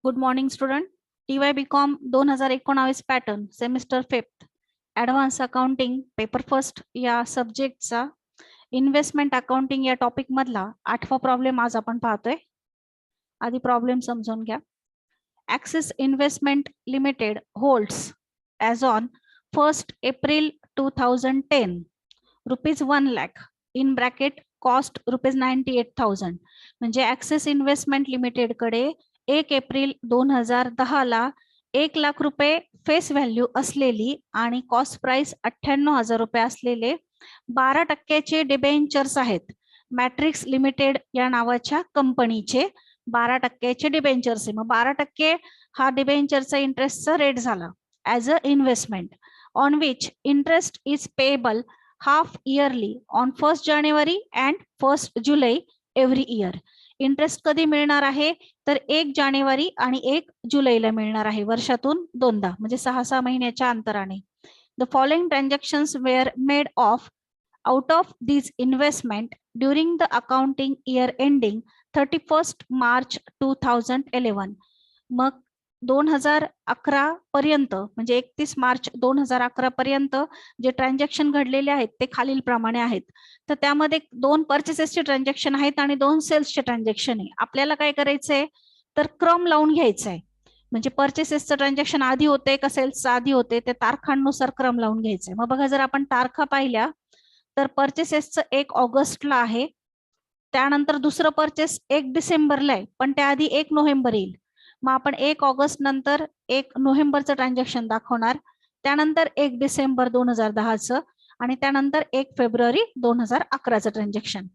Good morning student. TY BCom 2019 pattern semester 5 advance accounting paper first या सब्जेक्टचा investment accounting या topic मधला 8वा problem आज आपण पाहतोय. आधी प्रॉब्लेम समजून घ्या. Axis investment limited holds as on 1 April 2010 ₹1 lakh in bracket cost ₹98,000. म्हणजे ॲक्सिस इन्व्हेस्टमेंट लिमिटेड कडे 1 एप्रिल 2010 ला 1 लाख रुपये फेस व्हॅल्यू असलेली आणि कॉस्ट प्राइस 98,000 रुपये असलेले 12% डिबेंचर्स आहेत. मॅट्रिक्स लिमिटेड या नावाच्या कंपनीचे 12% डिबेंचर्स आहे. मग 12% हा डिबेंचरचा इंटरेस्टचा रेट झाला as a investment on which interest is payable half yearly on 1 January and 1 July every year. Interest कधी मिळणार आहे तर 1 जानेवारी आणि 1 जुलैला मिळणार आहे, वर्षातून दोनदा, म्हणजे 6 महिन्याच्या अंतराने. The following transactions were made of out of this investment during the accounting year ending 31 March 2011. मग 2011 पर्यंत म्हणजे 31 मार्च 2011 पर्यंत जे ट्रान्झॅक्शन घडलेले आहेत ते खालील प्रमाणे आहेत. तर त्यामध्ये 2 परचेसेसचे ट्रान्झॅक्शन आहेत आणि 2 सेल्सचे ट्रान्झॅक्शन आहे. आपल्याला काय करायचंय तर क्रम लावून घ्यायचा आहे. म्हणजे परचेसेसचं ट्रान्झॅक्शन आधी होते का सेल्सचं आधी होते ते तारखांनुसार क्रम लावून घ्यायचंय. मग बघा, जर आपण तारखा पाहिल्या तर परचेसेसचं 1 ऑगस्टला आहे, त्यानंतर दुसरं परचेस 1 डिसेंबरला आहे, पण त्याआधी 1 नोव्हेंबर येईल. मग आपण 1 ऑगस्ट नंतर 1 नोव्हेंबरचं ट्रान्झॅक्शन दाखवणार, त्यानंतर 1 डिसेंबर 2010चं आणि त्यानंतर 1 फेब्रुवारी 2011चं ट्रान्झॅक्शन.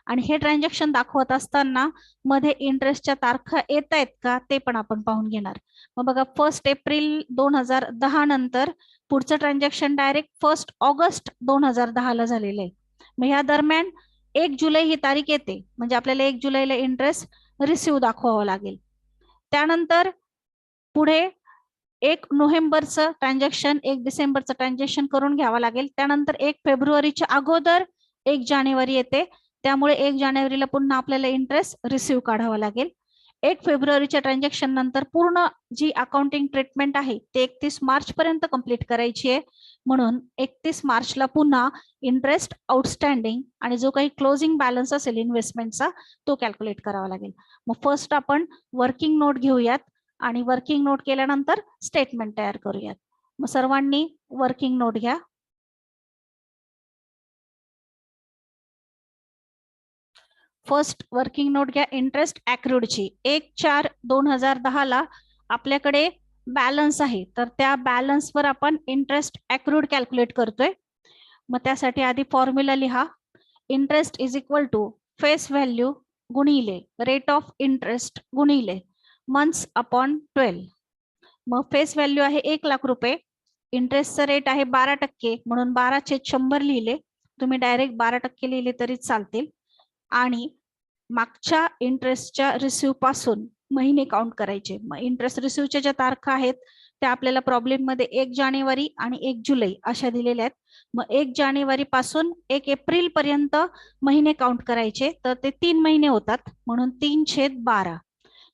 आणि हे ट्रान्झॅक्शन दाखवत असताना मध्ये इंटरेस्टच्या तारखा येत आहेत का ते पण आपण पाहून घेणार. मग बघा, 1 एप्रिल 2010 नंतर पुढचं ट्रान्झॅक्शन डायरेक्ट 1 ऑगस्ट 2010 ला झालेलं आहे. मग ह्या दरम्यान 1 जुलै ही तारीख येते, म्हणजे आपल्याला 1 जुलैला इंटरेस्ट रिसिव्ह दाखवावं लागेल. त्यानंतर पुढे 1 नोव्हेंबरचं ट्रान्झॅक्शन 1 डिसेंबरचं ट्रान्झॅक्शन करून घ्यावं लागेल. त्यानंतर 1 फेब्रुवारीच्या अगोदर 1 जानेवारी येते, त्यामुळे 1 जानेवारीला पुन्हा आपल्याला इंटरेस्ट रिसिव्ह काढावा लागेल. 1 फेब्रुवारीच्या ट्रान्झॅक्शन नंतर पूर्ण जी अकाउंटिंग ट्रीटमेंट आहे ते 31 मार्च पर्यंत कंप्लीट करायची आहे, म्हणून 31 मार्चला पुन्हा इंटरेस्ट आउटस्टँडिंग आणि जो काही क्लोजिंग बॅलन्स असेल इन्व्हेस्टमेंटचा तो कॅल्क्युलेट करावा लागेल. मग फर्स्ट आपण वर्किंग नोट घेऊयात आणि वर्किंग नोट केल्यानंतर स्टेटमेंट तयार करूयात. मग सर्वांनी वर्किंग नोट घ्या. फर्स्ट वर्किंग नोट घ्या इंटरेस्ट अॅक्रूडची. 1/4/2010 ला आपल्याकडे बॅलन्स आहे, तर त्या बॅलन्सवर आपण इंटरेस्ट अॅक्रूड कॅल्क्युलेट करतोय. मग त्यासाठी आधी फॉर्म्युला लिहा. Interest is equal to face value गुणिले रेट ऑफ इंटरेस्ट गुणिले मंथ्स अपॉन 12. मग फेस व्हॅल्यू आहे 1 लाख रुपये, इंटरेस्टचा रेट आहे 12%, म्हणून 12/100 लिहिले. तुम्ही डायरेक्ट 12% लिहिले तरी चालतील. आणि मागच्या इंटरेस्टच्या रिसिव्ह पासून महिने काउंट करायचे. मग इंटरेस्ट रिसिव्हच्या ज्या तारखा आहेत त्या आपल्याला प्रॉब्लेम मध्ये 1 जानेवारी आणि 1 जुलै अशा दिलेल्या आहेत. मग 1 जानेवारी पासून 1 एप्रिल पर्यंत महिने काउंट करायचे, तर ते 3 महिने होतात, म्हणून 3/12.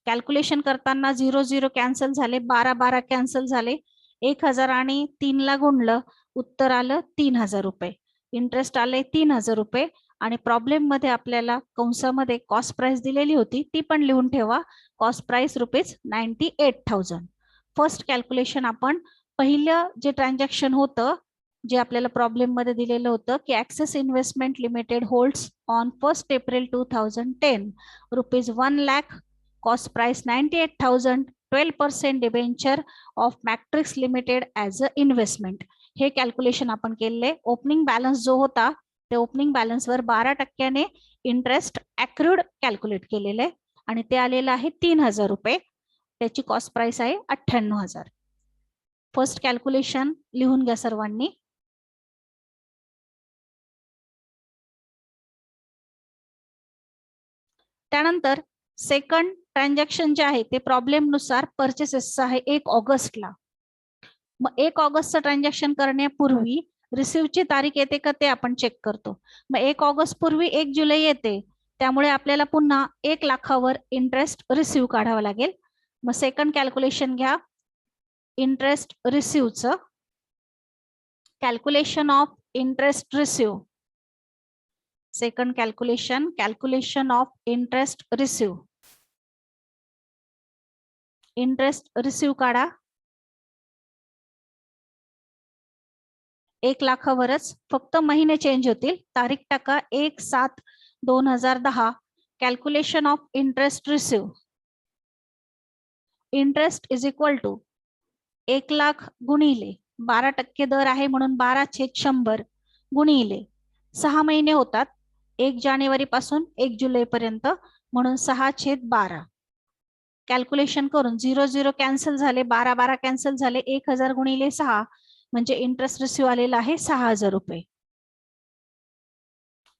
कॅल्क्युलेशन करताना 0 कॅन्सल झाले, 12 कॅन्सल झाले, 1000 आणि 3 ला गुणलं, उत्तर आलं 3000 रुपये. इंटरेस्ट आले 3000 रुपये. आणि प्रॉब्लेम मध्ये आपल्याला कंसामध्ये कॉस्ट प्राइस दिलेली होती, ती पण लिहून ठेवा. Cost price ₹98,000. फर्स्ट कॅल्क्युलेशन आपण पहिलं जे ट्रान्झॅक्शन होतं जे आपल्याला प्रॉब्लेम मध्ये दिलेलं होतं की axis investment limited holds on 1 April 2010 ₹1 lakh, cost price 98,000, 12% debenture of matrix limited as a investment. हे कॅल्क्युलेशन आपण केले. ओपनिंग बॅलन्स जो होता त्या ओपनिंग बॅलन्सवर 12%ने इंटरेस्ट अॅक्रूड कॅल्क्युलेट केलेलं आहे आणि ते आलेलं आहे 3000 रुपये. त्याची कॉस्ट प्राइस आहे 98,000. फर्स्ट कॅल्क्युलेशन लिहून घ्या सर्वांनी. त्यानंतर सेकंड ट्रान्झॅक्शन जे आहे ते प्रॉब्लेम नुसार परचेसेसचं आहे 1 ऑगस्टला. मग 1 ऑगस्टचं ट्रान्झॅक्शन करण्यापूर्वी रिसिव्हची तारीख येते का ते आपण चेक करतो. मग 1 ऑगस्ट पूर्वी 1 जुलै येते, त्यामुळे आपल्याला पुन्हा 1 लाखावर इंटरेस्ट रिसिव्ह काढावा लागेल. मग सेकंड कॅल्क्युलेशन घ्या इंटरेस्ट रिसिव्हचं. Calculation of interest receive. Second calculation of interest receive. Interest receive काढा. 1 लाखावरच फक्त महिने चेंज होतील. तारीख टाका 1/7/2010. Calculation of interest receive. Interest is equal to 1 lakh गुणिले 12% दर आहे म्हणून 12/100 गुणिले 6 महिने होतात 1 जानेवारी पासून 1 जुलै पर्यंत म्हणून 6/12. कॅल्क्युलेशन करून 0 0 कॅन्सल झाले, 12 12 कॅन्सल झाले, 1000 गुणिले 6 म्हणजे इंटरेस्ट रिसिव्ह आलेला आहे 6000 रुपये.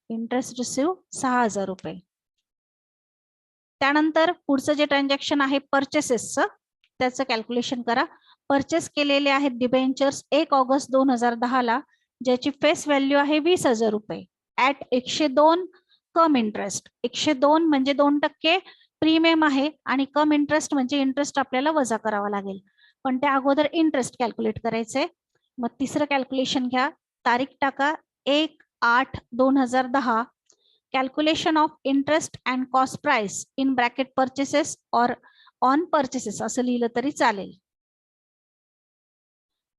इंटरेस्ट रिसिव्ह 6000 रुपये. त्यानंतर पुढचं जे ट्रान्झॅक्शन आहे परचेसेसचं त्याचं कॅल्क्युलेशन करा. परचेस केलेले आहेत डिबेंचर्स 1 ऑगस्ट 2010 ला ज्याची फेस व्हॅल्यू आहे 20,000 रुपये ऍट 102 कम इंटरेस्ट. 102 म्हणजे 2% प्रीमियम आहे आणि कम इंटरेस्ट म्हणजे इंटरेस्ट आपल्याला वजा करावा लागेल, पण त्या अगोदर इंटरेस्ट कॅल्क्युलेट करायचंय. मग तिसरं कॅल्क्युलेशन घ्या. तारीख टाका 1/8/2010. Calculation of interest and cost price in bracket purchases or on purchases असं लिहिलं तरी चालेल.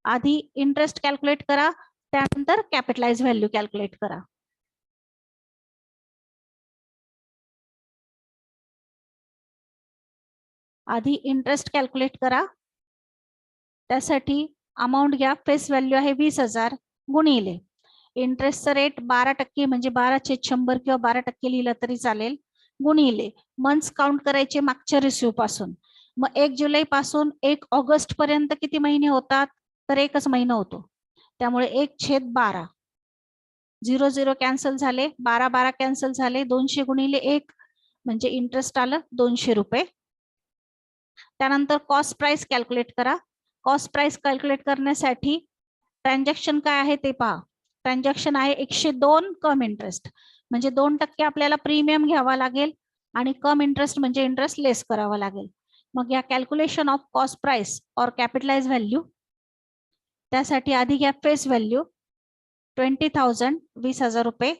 आधी इंटरेस्ट कॅल्क्युलेट करा, त्यानंतर कॅपिटलाइज व्हॅल्यू कॅल्क्युलेट करा. आधी इंटरेस्ट कॅल्क्युलेट करा. त्यासाठी अमाऊंट घ्या. फेस व्हॅल्यू आहे 20,000 गुणिले इंटरेस्टचा रेट 12% म्हणजे 12/100 किंवा 12% लिहिलं तरी चालेल गुणिले मंथ्स काउंट करायचे मागच्या रिसिव्ह पासून. मग 1 जुलै पासून 1 ऑगस्ट पर्यंत किती महिने होतात तर एकच महिना होतो त्यामुळे 1/12. 0 0 कॅन्सल झाले, 12 12 कॅन्सल झाले, 200 गुणिले 1 म्हणजे इंटरेस्ट आलं 200 रुपये. त्यानंतर कॉस्ट प्राइस कॅल्क्युलेट करा. कॉस्ट प्राइस कॅल्क्युलेट करण्यासाठी ट्रान्झॅक्शन काय आहे ते पहा. ट्रान्झॅक्शन आहे 102 कम इंटरेस्ट म्हणजे 2% आपल्याला प्रीमियम घ्यावा लागेल आणि कम इंटरेस्ट म्हणजे इंटरेस्ट लेस करावा लागेल. मग या कॅल्क्युलेशन ऑफ कॉस्ट प्राइस और कॅपिटलाइज व्हॅल्यू. त्यासाठी आधी घ्या फेस व्हॅल्यू 20,000 20,000 रुपये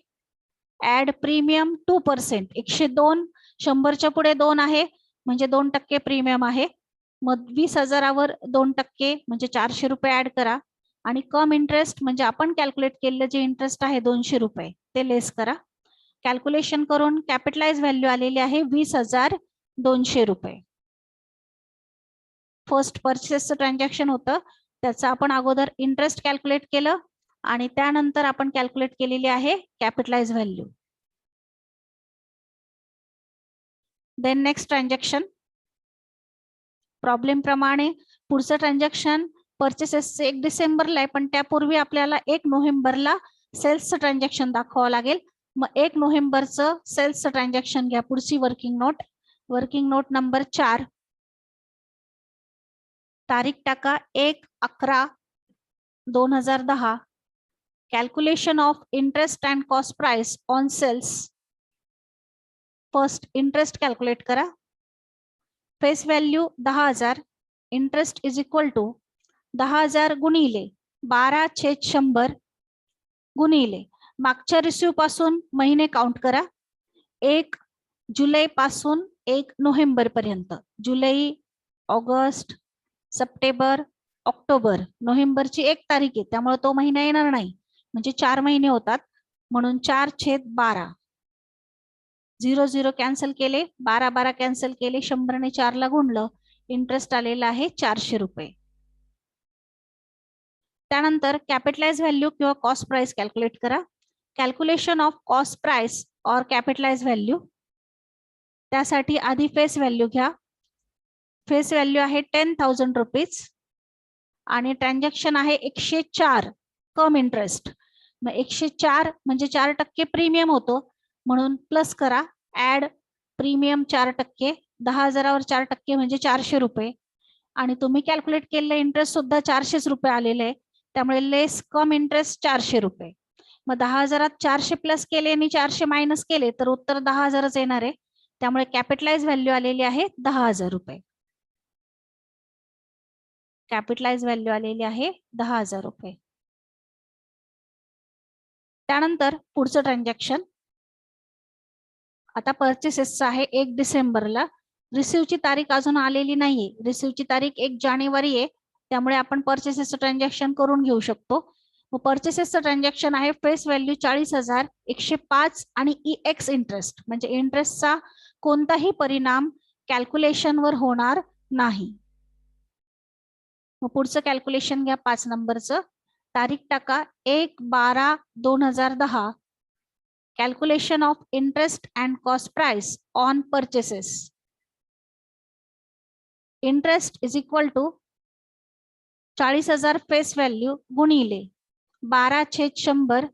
ऍड प्रीमियम 2%. 102 100च्या पुढे 2 आहे म्हणजे 2% प्रीमियम आहे. मग 20,000वर 2% म्हणजे 400 रुपये ऍड करा आणि कम इंटरेस्ट म्हणजे आपण कॅल्क्युलेट केलेलं जे इंटरेस्ट आहे 200 रुपये ते लेस करा. कॅल्क्युलेशन करून कॅपिटलाइज व्हॅल्यू आलेली आहे 20,200 रुपये. फर्स्ट परचेसचं ट्रान्झॅक्शन होतं त्याचं आपण अगोदर इंटरेस्ट कॅल्क्युलेट केलं आणि त्यानंतर आपण कॅल्क्युलेट केलेली आहे capitalise value. Then next transaction. Problem प्रमाणे पुढचं ट्रान्झॅक्शन परचेसेसचं 1 डिसेंबरला आहे पण त्यापूर्वी आपल्याला 1 नोव्हेंबरला सेल्सचं ट्रान्झॅक्शन दाखवावं लागेल. मग 1 नोव्हेंबरचं सेल्सचं ट्रान्झॅक्शन घ्या. पुढची वर्किंग नोट नंबर 4. तारीख टाका 1/11/2010. Calculation of interest and cost price on sales. First interest calculate करा. Face value 10,000. Interest is equal to 10,000 गुणिले 12/100 गुणिले मागच्या रिसिव्ह पासून महिने काउंट करा 1 जुलै पासून 1 नोव्हेंबर पर्यंत. जुलै, ऑगस्ट, सप्टेंबर, ऑक्टोबर, नोव्हेंबरची 1 तारीख आहे त्यामुळे तो महिना येणार नाही म्हणजे 4 महिने होतात म्हणून 4/12. 0 0 कॅन्सल केले, 12 12 कॅन्सल केले, 100 ने 4 ला गुणलं, इंटरेस्ट आलेला आहे 400 रुपये. त्यानंतर कॅपिटलाइज व्हॅल्यू किंवा कॉस्ट प्राइस कॅल्क्युलेट करा. कॅल्क्युलेशन ऑफ कॉस्ट प्राइस और कॅपिटलाइज व्हॅल्यू. त्यासाठी आधी फेस व्हॅल्यू घ्या. फेस व्हॅल्यू आहे 10,000 रुपीज आणि ट्रान्झॅक्शन आहे 104 कम इंटरेस्ट. मग 104 म्हणजे 4% प्रीमियम होतो म्हणून प्लस करा ऍड प्रीमियम 4%. 10,000वर 4% म्हणजे 400 रुपये आणि तुम्ही कॅल्क्युलेट केलेलं इंटरेस्ट सुद्धा 400 रुपये आलेले आहे त्यामुळे लेस कम इंटरेस्ट 400 रुपये. मग 10,000त 400 प्लस केले आणि 400 मायनस केले तर उत्तर 10,000च येणार आहे त्यामुळे कॅपिटलाइज व्हॅल्यू आलेली आहे 10,000 रुपये. कॅपिटलाइज व्हॅल्यू आलेली आहे 10,000 रुपये. त्यानंतर पुढचं ट्रान्झॅक्शन आता परचेसेसचं आहे 1 डिसेंबरला. रिसिव्हची तारीख अजून आलेली नाहीये. रिसिव्हची तारीख 1 जानेवारी आहे. त्यामुळे आपण परचेसेसचं ट्रान्झॅक्शन करून घेऊ शकतो. मग परचेसेसचं ट्रान्झॅक्शन आहे फेस व्हॅल्यू 40,000, 105 आणि EX इंटरेस्ट, म्हणजे इंटरेस्टचा कोणताही परिणाम कॅल्क्युलेशनवर होणार नाही. मग पुढचं कॅल्क्युलेशन घ्या 5 नंबरचं. तारीख टाका 1/12/2010. Calculation of interest and cost price on purchases. Interest is equal to 40,000 face value गुणिले 12/100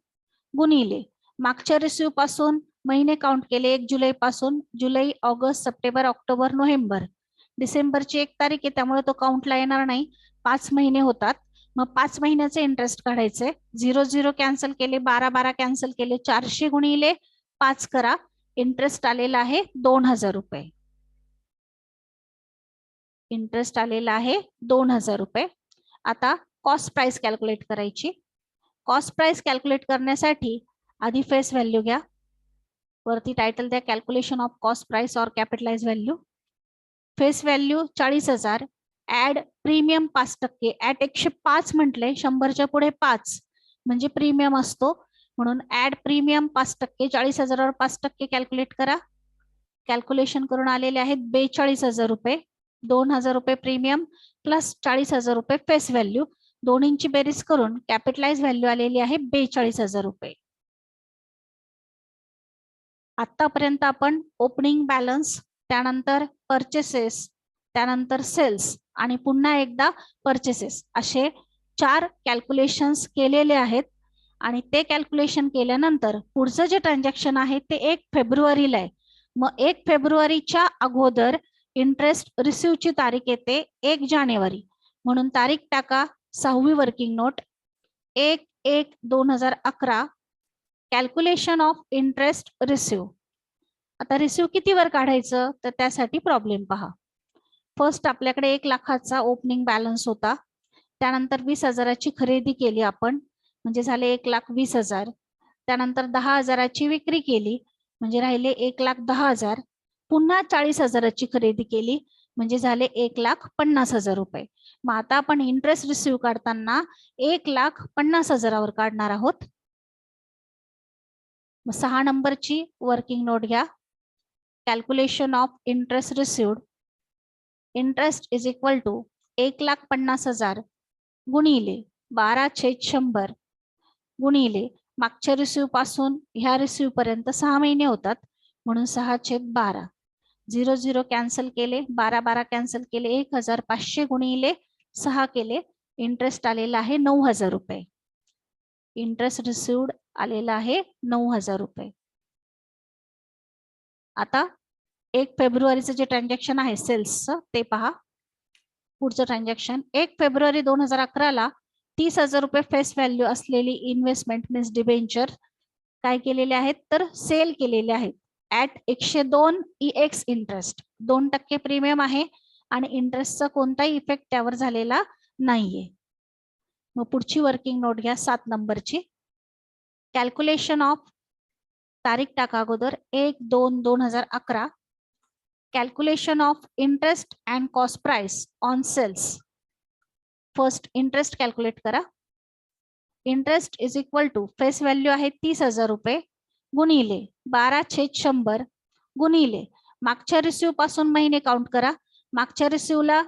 गुणिले मागच्या रिसिव्ह पासून महिने काउंट केले 1 जुलै पासून, जुलै, ऑगस्ट, सप्टेंबर, ऑक्टोबर, नोव्हेंबर. डिसेंबरची 1 तारीख आहे त्यामुळे तो काउंटला येणार नाही. 5 महिने होतात. मग 5 महिन्याचे इंटरेस्ट काढायचे. 0 कॅन्सल केले, 12 कॅन्सल केले, 400 गुणिले 5 करा. इंटरेस्ट आलेला आहे 2,000 रुपये. इंटरेस्ट आलेला आहे 2,000 रुपये. आता कॉस्ट प्राइस कॅल्क्युलेट करायची. कॉस्ट प्राइस कॅल्क्युलेट करण्यासाठी आधी फेस व्हॅल्यू घ्या. वरती टायटल द्या कॅल्क्युलेशन ऑफ कॉस्ट प्राइस और capitalise value. Face value 40,000 add premium 5%. At 105 म्हटले, 100च्या पुढे 5 म्हणजे प्रीमियम असतो, म्हणून ऍड प्रीमियम 5%. 40,000वर 5% कॅल्क्युलेट करा. कॅल्क्युलेशन करून आलेले आहेत 42,000 रुपये. 2,000 रुपये प्रीमियम प्लस 40,000 रुपये फेस व्हॅल्यू, दोन्हींची बेरीज करून कॅपिटलाइज व्हॅल्यू आलेली आहे 42,000 रुपये. आतापर्यंत आपण ओपनिंग बॅलन्स, त्यानंतर परचेसेस, त्यानंतर सेल्स आणि पुन्हा एकदा परचेसेस असे 4 कॅल्क्युलेशन्स केलेले आहेत. आणि ते कॅल्क्युलेशन केल्यानंतर पुढचं जे ट्रान्झॅक्शन आहे ते 1 फेब्रुवारीला आहे. मग 1 फेब्रुवारीच्या अगोदर इंटरेस्ट रिसिव्हची तारीख येते 1 जानेवारी, म्हणून तारीख टाका 6वी working note 1/1/2011. Calculation of interest receive. आता रिसिव्ह कितीवर काढायचं तर त्यासाठी प्रॉब्लेम पहा. फर्स्ट आपल्याकडे 1 लाखाचा ओपनिंग बॅलन्स होता. त्यानंतर 20,000ची खरेदी केली आपण, म्हणजे झाले 1,20,000. त्यानंतर 10,000ची विक्री केली म्हणजे राहिले 1,10,000. पुन्हा 40,000ची खरेदी केली म्हणजे झाले 1,50,000 रुपये. मग आता आपण इंटरेस्ट रिसिव्ह काढताना 1,50,000वर काढणार आहोत. मग 6 नंबरची वर्किंग नोट घ्या. Calculation of interest received. Interest is equal to 1,50,000 गुणिले 12/100 गुणिले मागच्या रिसिव्ह पासून ह्या रिसिव्ह पर्यंत 6 महिने होतात, म्हणून 6/12. 0 कॅन्सल केले, 12 कॅन्सल केले, 1,500 गुणिले 6 केले. इंटरेस्ट आलेला आहे 9,000 रुपये. इंटरेस्ट रिसिव्ड आलेला आहे 9,000 रुपये. आता 1 फेब्रुवारीचं जे ट्रान्झॅक्शन आहे सेल्सचं ते पहा. पुढचं ट्रान्झॅक्शन 1 फेब्रुवारी 2011ला 30,000 रुपये फेस व्हॅल्यू असलेली इन्व्हेस्टमेंट मीन्स डिबेंचर काय केलेले आहेत तर सेल केलेले आहेत ऍट 102 EX इंटरेस्ट. 2% प्रीमियम आहे आणि इंटरेस्टचा कोणताही इफेक्ट त्यावर झालेला नाहीये. मग पुढची वर्किंग नोट घ्या 7 नंबरची. कॅल्क्युलेशन ऑफ तारीख टाका अगोदर 1/2/2011. Calculation of interest and cost price on sales. First interest calculate करा. Interest is equal to face value आहे 30,000 रुपये गुणिले 12/100 गुणिले मागच्या रिसिव्ह पासून महिने काउंट करा. मागच्या रिसिव्हला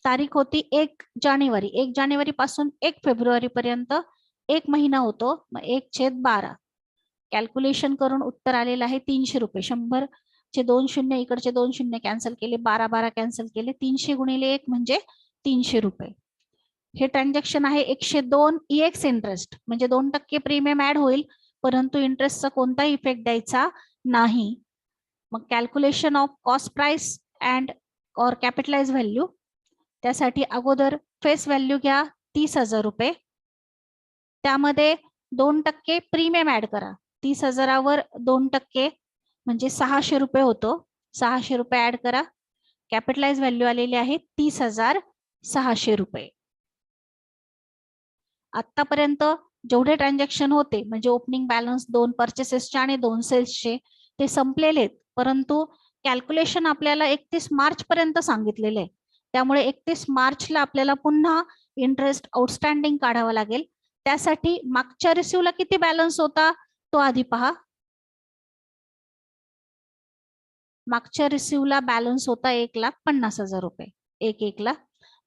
तारीख होती 1 जानेवारी. 1 जानेवारी पासून 1 फेब्रुवारी पर्यंत 1 महिना होतो, मग 1/12. कॅल्क्युलेशन करून उत्तर आलेलं आहे 300 रुपये. 100चे 2 शून्य, इकडचे 2 शून्य कॅन्सल केले, 12 कॅन्सल केले, 300 गुणिले 1 म्हणजे 300 रुपये. हे ट्रान्झॅक्शन आहे 102 EX इंटरेस्ट, म्हणजे 2% प्रीमियम ऍड होईल परंतु इंटरेस्टचा कोणताही इफेक्ट द्यायचा नाही. मग calculation of cost price and और कॅपिटलाइज व्हॅल्यू. त्यासाठी अगोदर फेस व्हॅल्यू घ्या 30,000 रुपये. त्यामध्ये 2% प्रीमियम ऍड करा. 30,000वर 2% म्हणजे 600 रुपये होतो. 600 रुपये ऍड करा. कॅपिटलाइज व्हॅल्यू आलेली आहे 30,000 600 रुपये. आतापर्यंत जेवढे ट्रान्झॅक्शन होते म्हणजे ओपनिंग बॅलन्स 2 परचेसेसचे आणि 2 सेल्सचे ते संपलेले आहेत, परंतु कॅल्क्युलेशन आपल्याला 31 मार्च पर्यंत सांगितलेले आहे. त्यामुळे 31 मार्चला आपल्याला पुन्हा इंटरेस्ट आउटस्टँडिंग काढावा लागेल. त्यासाठी मागच्या रिसिव्हला किती बॅलन्स होता तो आधी पहा. मागच्या रिसिव्हला बॅलन्स होता 1,50,000 रुपये, 1 लाख.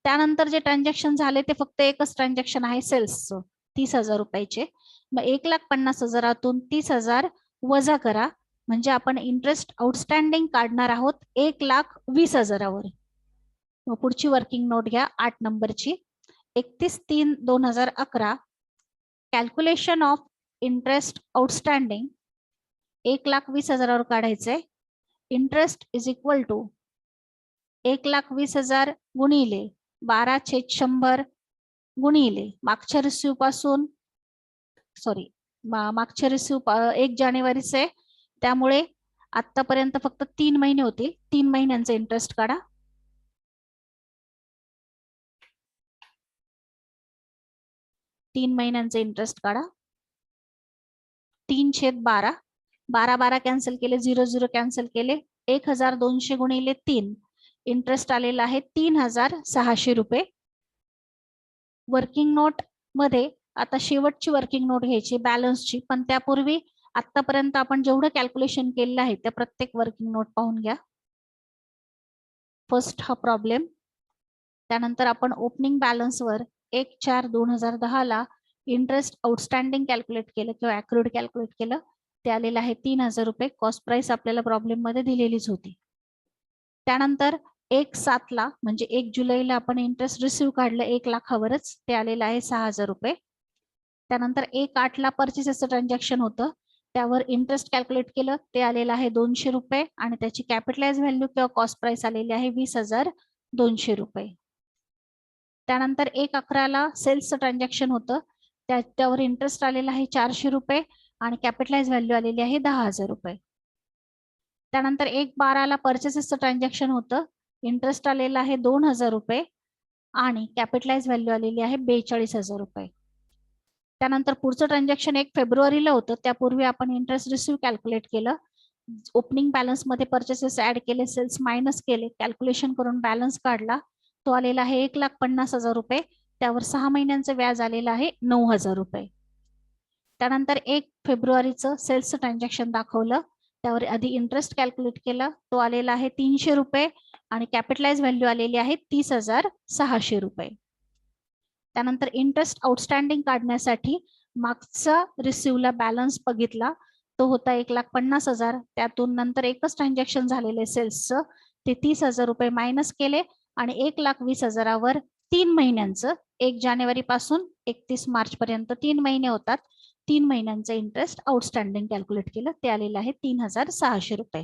त्यानंतर जे ट्रान्झॅक्शन झाले ते फक्त एकच ट्रान्झॅक्शन आहे सेल्सचं 30,000 रुपयाचे. मग 1,50,000तून 30,000 वजा करा, म्हणजे आपण इंटरेस्ट आउटस्टँडिंग काढणार आहोत 1,20,000वर. मग पुढची वर्किंग नोट घ्या 8 नंबरची. 31/3/2011 कॅल्क्युलेशन ऑफ इंटरेस्ट आउटस्टँडिंग 1,20,000वर काढायचंय. इंटरेस्ट इज इक्वल टू 1,20,000 गुणिले 12/100 गुणिले मागच्या रिसिव्ह पासून मागच्या रिसिव्ह 1 जानेवारीचे, त्यामुळे आतापर्यंत फक्त 3 महिने होतील. 3 महिन्यांचा इंटरेस्ट काढा. 3 महिन्यांचे इंटरेस्ट काढा. 3/12 12 कॅन्सल केले, 0 कॅन्सल केले, 1,200 गुणिले 3 इंटरेस्ट आलेला आहे 3,600 रुपये. वर्किंग नोट मध्ये आता शेवटची वर्किंग नोट घ्यायची बॅलन्सची, पण त्यापूर्वी आतापर्यंत आपण जेवढं कॅल्क्युलेशन केलेलं आहे त्या प्रत्येक वर्किंग नोट पाहून घ्या. फर्स्ट हा प्रॉब्लेम. त्यानंतर आपण ओपनिंग बॅलन्सवर 1/4/2010 ला इंटरेस्ट आउटस्टँडिंग कॅल्क्युलेट केलं किंवा अक्रूड कॅल्क्युलेट केलं, ते आलेलं आहे 3,000 रुपये. कॉस्ट प्राइस आपल्याला प्रॉब्लेम मध्ये दिलेलीच होती. त्यानंतर 1/7 ला म्हणजे 1 जुलैला आपण इंटरेस्ट रिसिव्ह काढलं 1 लाखावरच, ते आलेलं आहे 6,000 रुपये. त्यानंतर 1/8 ला परचेसचं ट्रान्झॅक्शन होतं, त्यावर इंटरेस्ट कॅल्क्युलेट केलं, ते आलेलं आहे 200 रुपये आणि त्याची कॅपिटलाइज व्हॅल्यू किंवा कॉस्ट प्राइस आलेली आहे 20,200 रुपये. त्यानंतर 1/11 ला सेल्सचं ट्रान्झॅक्शन होतं, त्यावर इंटरेस्ट आलेला आहे 400 रुपये आणि कॅपिटलाइज व्हॅल्यू आलेली आहे 10,000 रुपये. त्यानंतर 1/12 ला परचेसेसचं ट्रान्झॅक्शन होतं, इंटरेस्ट आलेला आहे 2,000 रुपये आणि कॅपिटलाइज व्हॅल्यू आलेली आहे 42,000 रुपये. त्यानंतर पुढचं ट्रान्झॅक्शन 1 फेब्रुवारीला होतं, त्यापूर्वी आपण इंटरेस्ट रिसिव्ह कॅल्क्युलेट केलं, ओपनिंग बॅलन्स मध्ये परचेसेस ऍड केले, सेल्स मायनस केले, कॅल्क्युलेशन करून बॅलन्स काढला, तो आलेला आहे 1,50,000 रुपये. त्यावर 6 महिन्यांचं व्याज आलेलं आहे 9,000 रुपये. त्यानंतर 1 फेब्रुवारीचं सेल्सचं ट्रान्झॅक्शन दाखवलं, त्यावर आधी इंटरेस्ट कॅल्क्युलेट केला, तो आलेला आहे 300 रुपये आणि कॅपिटलाइज व्हॅल्यू आलेली आहे 30,600 रुपये. त्यानंतर इंटरेस्ट आउटस्टँडिंग काढण्यासाठी मागचा रिसिव्हला बॅलन्स बघितला, तो होता 1,50,000. त्यातून नंतर एकच ट्रान्झॅक्शन झालेले सेल्सचं, ते 30,000 रुपये मायनस केले आणि 1,20,000वर 3 महिन्यांचं 1 जानेवारी पासून 31 मार्च पर्यंत 3 महिने होतात, 3 महिन्यांचं इंटरेस्ट आउटस्टँडिंग कॅल्क्युलेट केलं, ते आलेलं आहे 3,600 रुपये.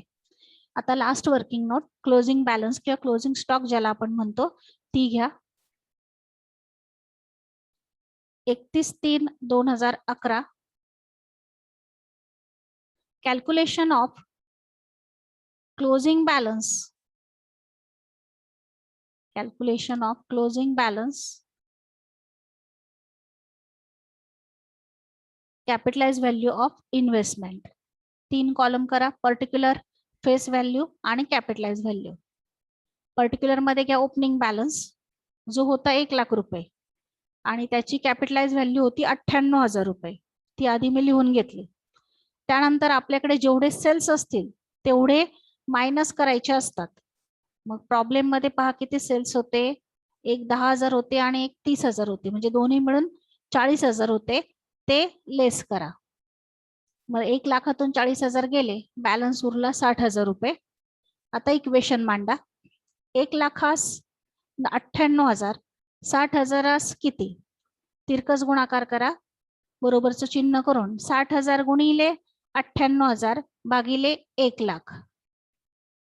आता last working note closing balance किंवा क्लोजिंग स्टॉक ज्याला आपण म्हणतो ती घ्या. 31/3/2011 calculation of closing balance capitalise value of investment. 3 column करा, पर्टिक्युलर, फेस व्हॅल्यू आणि कॅपिटलाइज व्हॅल्यू. पर्टिक्युलर मध्ये घ्या ओपनिंग बॅलन्स जो होता 1 लाख रुपये आणि त्याची कॅपिटलाइज व्हॅल्यू होती 98,000 रुपये, ती आधी मी लिहून घेतली. त्यानंतर आपल्याकडे जेवढे सेल्स असतील तेवढे मायनस करायचे असतात. मग प्रॉब्लेम मध्ये पहा किती सेल्स होते, एक 10,000 होते आणि एक 30,000 होते, म्हणजे दोन्ही मिळून 40,000 होते, ते लेस करा. मग 1 लाखातून 40,000 गेले, बॅलन्स उरला 60,000 रुपये. आता इक्वेशन मांडा. 1 लाखास 98,000, 60,000 किती, तिरकस गुणाकार करा बरोबरचं चिन्ह करून. 60,000 गुणिले 98,000 भागिले 1 लाख.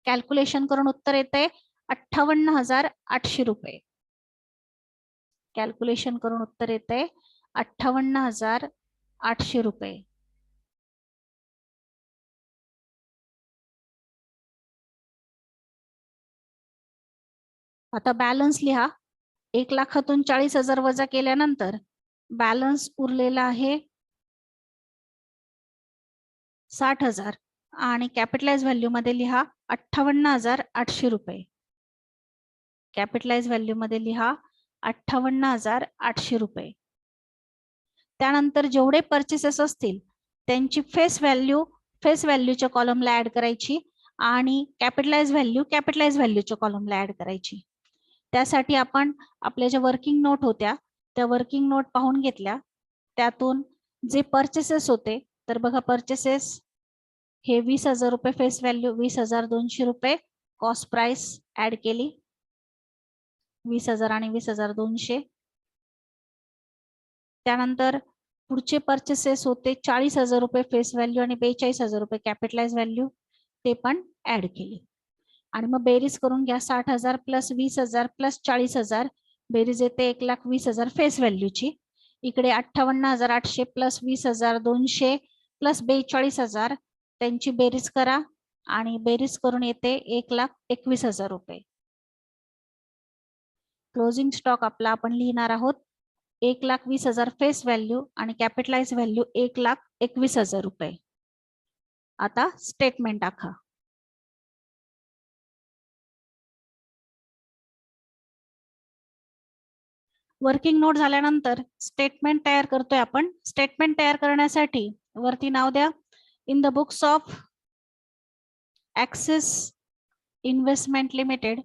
कॅल्क्युलेशन करून उत्तर येते 58,800 रुपये. कॅल्क्युलेशन करून उत्तर येते 58,800 रुपये. आता बॅलन्स लिहा. 1 लाखातून 40,000 वजा केल्यानंतर बॅलन्स उरलेला आहे 60,000 आणि कॅपिटलाइज व्हॅल्यू मध्ये लिहा 58,800 रुपये. कॅपिटलाइज व्हॅल्यू मध्ये लिहा 58,800 रुपये. त्यानंतर जेवढे परचेसेस असतील त्यांची फेस व्हॅल्यूच्या कॉलमला ऍड करायची आणि कॅपिटलाइज व्हॅल्यूच्या कॉलमला ऍड करायची. त्यासाठी आपण आपल्या ज्या वर्किंग नोट होत्या त्या वर्किंग नोट पाहून घेतल्या. त्यातून जे परचेसेस होते तर बघा, परचेसेस हे 20,000 रुपये फेस व्हॅल्यू, 20,200 रुपये कॉस्ट प्राइस ऍड केली, 20,000 आणि 20,200. त्यानंतर पुढचे परचेसेस होते 40,000 रुपये फेस व्हॅल्यू आणि 42,000 रुपये कॅपिटलाइज व्हॅल्यू, ते पण ऍड केली. आणि मग बेरीज करून घ्या. 60,000 प्लस 20,000 प्लस 40,000 बेरीज येते 1,20,000 फेस व्हॅल्यूची. इकडे 58,800 प्लस 20,200 प्लस 42,000 त्यांची बेरीज करा आणि बेरीज करून येते 1,21,000 रुपये. क्लोजिंग स्टॉक आपला आपण लिहिणार आहोत 1,20,000 फेस व्हॅल्यू आणि कॅपिटलाइज व्हॅल्यू 1,21,000 रुपये. आता स्टेटमेंट टाका. वर्किंग नोट झाल्यानंतर स्टेटमेंट तयार करतोय आपण. स्टेटमेंट तयार करण्यासाठी वरती नाव द्या, in the books of Axis investment limited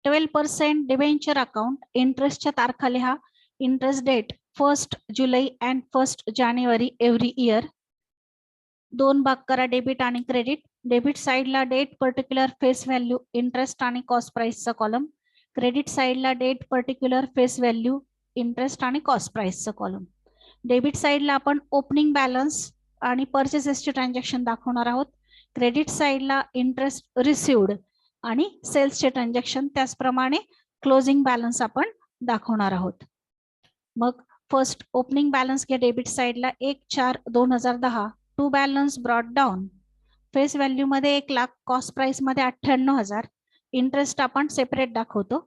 12% debenture account. इंटरेस्टच्या तारखा लिहा. इंटरेस्ट डेट 1 जुलै अँड 1 जानेवारी एव्हरी इयर. 2 भाग करा डेबिट आणि क्रेडिट. डेबिट साइडला date particular face value interest आणि कॉस्ट प्राइसचा कॉलम. क्रेडिट साइडला date particular face value interest आणि कॉस्ट प्राइसचा कॉलम. डेबिट साइडला आपण ओपनिंग बॅलन्स आणि परचेसेसचे ट्रान्झॅक्शन दाखवणार आहोत. क्रेडिट साइडला इंटरेस्ट रिसिव्ड आणि सेल्सचे ट्रान्झॅक्शन, त्याचप्रमाणे क्लोजिंग बॅलन्स आपण दाखवणार आहोत. मग फर्स्ट ओपनिंग बॅलन्स घ्या डेबिट साइडला 1/4/2010. To balance brought down. Face value मध्ये 1 लाख, कॉस्ट प्राइस मध्ये 98,000. इंटरेस्ट आपण सेपरेट दाखवतो.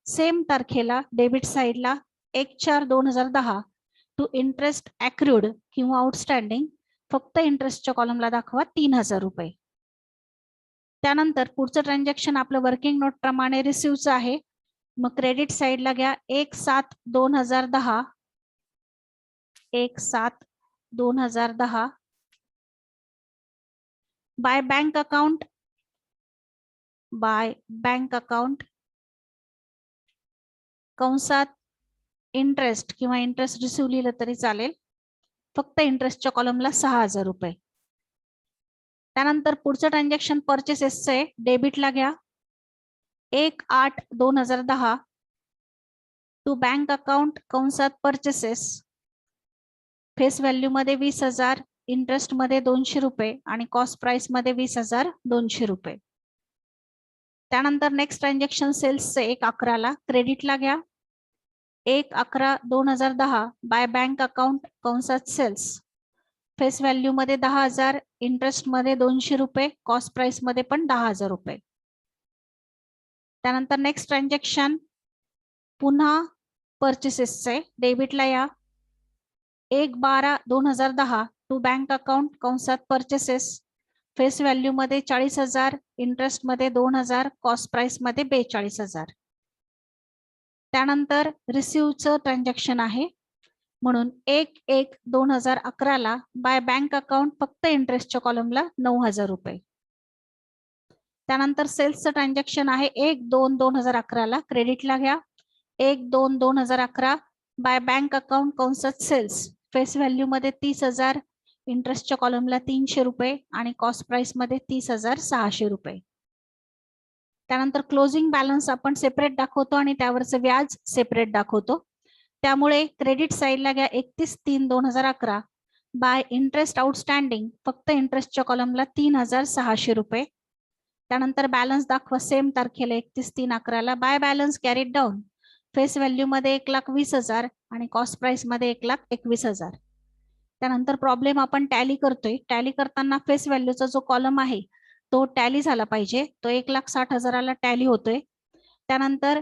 सेम तारखेला डेबिट साइडला 1/4/2010 टू इंटरेस्ट अक्रूड किंवा आउटस्टँडिंग, फक्त इंटरेस्टच्या कॉलमला दाखवा 3,000 रुपये. त्यानंतर पुढचं ट्रान्झॅक्शन आपलं वर्किंग नोट प्रमाणे रिसिव्हचं आहे. मग क्रेडिट साइडला घ्या 1/7/2010. 1/7/2010 बाय बँक अकाउंट कंसात इंटरेस्ट किंवा इंटरेस्ट रिसिव्ह लिहिलं तरी चालेल, फक्त इंटरेस्टच्या कॉलमला 6,000 रुपये. त्यानंतर पुढचं ट्रान्झॅक्शन परचेसेसचे. डेबिटला घ्या 1/8/2010 टू बँक अकाउंट कंसात परचेसेस. फेस व्हॅल्यू मध्ये 20,000, इंटरेस्ट मध्ये 200 रुपये आणि कॉस्ट प्राइस मध्ये 20,200 रुपये. त्यानंतर नेक्स्ट ट्रान्झॅक्शन सेल्सचे 1/11ला. क्रेडिटला घ्या 1/11/2010 बाय बँक अकाउंट कंसात सेल्स. फेस व्हॅल्यू मध्ये 10,000, इंटरेस्ट मध्ये 200 रुपये, कॉस्ट प्राइस मध्ये पण 10,000 रुपये. त्यानंतर नेक्स्ट ट्रान्झॅक्शन पुन्हा परचेसेसचे. डेबिटला या 1/12/2010 टू बँक अकाउंट कंसात परचेसेस. फेस व्हॅल्यू मध्ये 40,000, इंटरेस्ट मध्ये 2,000, कॉस्ट प्राइस मध्ये 42,000. त्यानंतर रिसिव्हचं ट्रान्झॅक्शन आहे म्हणून 1/1/2011ला बाय बँक अकाउंट फक्त इंटरेस्टच्या कॉलमला 9,000 रुपये. त्यानंतर सेल्सचं ट्रान्झॅक्शन आहे 1/2/2011ला. क्रेडिटला घ्या 1/2/2011 बाय बँक अकाउंट कंसात सेल्स. फेस व्हॅल्यू मध्ये 30,000, इंटरेस्टच्या कॉलमला 300 रुपये आणि कॉस्ट प्राइस मध्ये 30,600 रुपये. त्यानंतर क्लोजिंग बॅलन्स आपण सेपरेट दाखवतो आणि त्यावरचं व्याज सेपरेट दाखवतो. त्यामुळे क्रेडिट साइडला घ्या 31/3/2011 बाय इंटरेस्ट आउटस्टँडिंग, फक्त इंटरेस्टच्या कॉलमला 3,600 रुपये. त्यानंतर बॅलन्स दाखवा सेम तारखेला 31/3/11ला by balance carried down. Face value मध्ये 1,20,000 आणि कॉस्ट प्राइस मध्ये 1,21,000. त्यानंतर प्रॉब्लेम आपण टॅली करतोय. टॅली करताना फेस व्हॅल्यूचा जो कॉलम आहे तो टॅली झाला पाहिजे. तो 1,60,000ला टॅली होतोय. त्यानंतर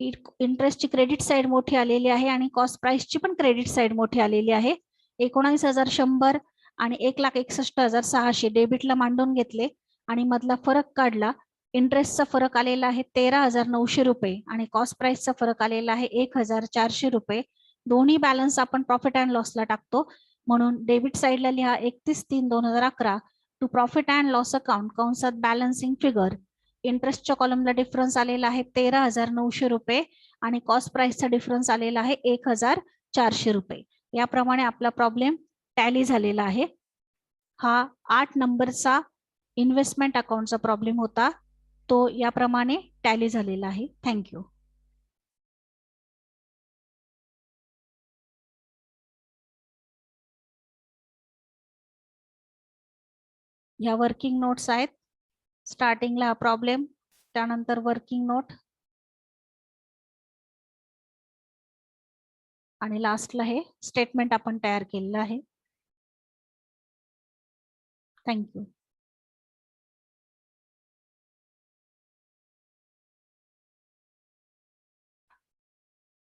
इंटरेस्टची क्रेडिट साईड मोठी आलेली आहे आणि कॉस्ट प्राइसची पण क्रेडिट साईड मोठी आलेली आहे. 19,100 आणि 1,61,600 डेबिटला मांडून घेतले आणि मधला फरक काढला. इंटरेस्टचा फरक आलेला आहे 13,900 रुपये आणि कॉस्ट प्राइसचा फरक आलेला आहे 1,400 रुपये. दोन्ही बॅलन्स आपण प्रॉफिट अँड लॉसला टाकतो. म्हणून डेबिट साईडला लिहा 31/3/2011 to profit and loss account कंसात बॅलन्सिंग फिगर. इंटरेस्टच्या कॉलमला डिफरन्स आलेला आहे 13,900 रुपये आणि कॉस्ट प्राइसचा डिफरन्स आलेला आहे 1,400 रुपये. याप्रमाणे आपला प्रॉब्लेम टॅली झालेला आहे. हा 8 नंबरचा इन्व्हेस्टमेंट अकाउंटचा प्रॉब्लेम होता. तो याप्रमाणे टॅली झालेला आहे. थँक्यू. या वर्किंग नोट्स आहेत. स्टार्टिंगला हा प्रॉब्लेम, त्यानंतर वर्किंग नोट आणि लास्टला हे स्टेटमेंट आपण तयार केलेलं आहे. थँक्यू.